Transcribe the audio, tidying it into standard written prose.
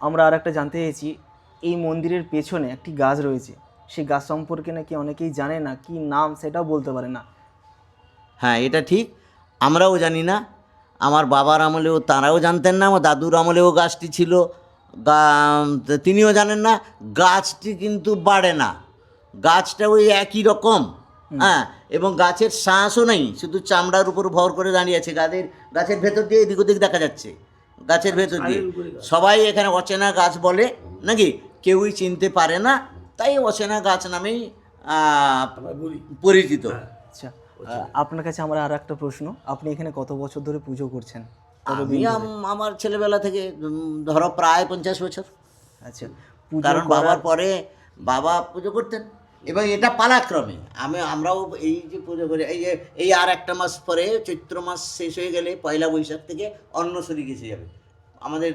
আমরা আর একটা জানতে চেয়েছি, এই মন্দিরের পেছনে একটি গাছ রয়েছে, সেই গাছ সম্পর্কে নাকি অনেকেই জানে না, কি নাম সেটাও বলতে পারে না। হ্যাঁ, এটা ঠিক, আমরাও জানি না। আমার বাবার আমলেও তারাও জানতেন না, আমার দাদুর আমলেও গাছটি ছিল, তিনিও জানেন না। গাছটি কিন্তু বাড়ে না, গাছটা ওই একই রকম। হ্যাঁ, এবং গাছের শ্বাসও নেই, শুধু চামড়ার উপর ভর করে দাঁড়িয়ে আছে। গাছের ভেতর দিয়ে এদিক ওদিক দেখা যাচ্ছে, গাছের ভেতর দিয়ে। সবাই এখানে অচেনা গাছ বলে নাকি, কেউই চিনতে পারে না, তাই অচেনা গাছ নামেই পরিচিত। আচ্ছা, আপনার কাছে আমার আর একটা প্রশ্ন, আপনি এখানে কত বছর ধরে পুজো করছেন? আমি আমার ছেলেবেলা থেকে ধরো প্রায় 50 বছর। আচ্ছা, কারণ বাবার পরে বাবা পুজো করতেন, এবং এটা পালাক্রমে আমরাও এই যে পুজো করি, এই আর একটা মাস পরে চৈত্র মাস শেষ হয়ে গেলে পয়লা বৈশাখ থেকে অন্ন শরীর এসে যাবে আমাদের।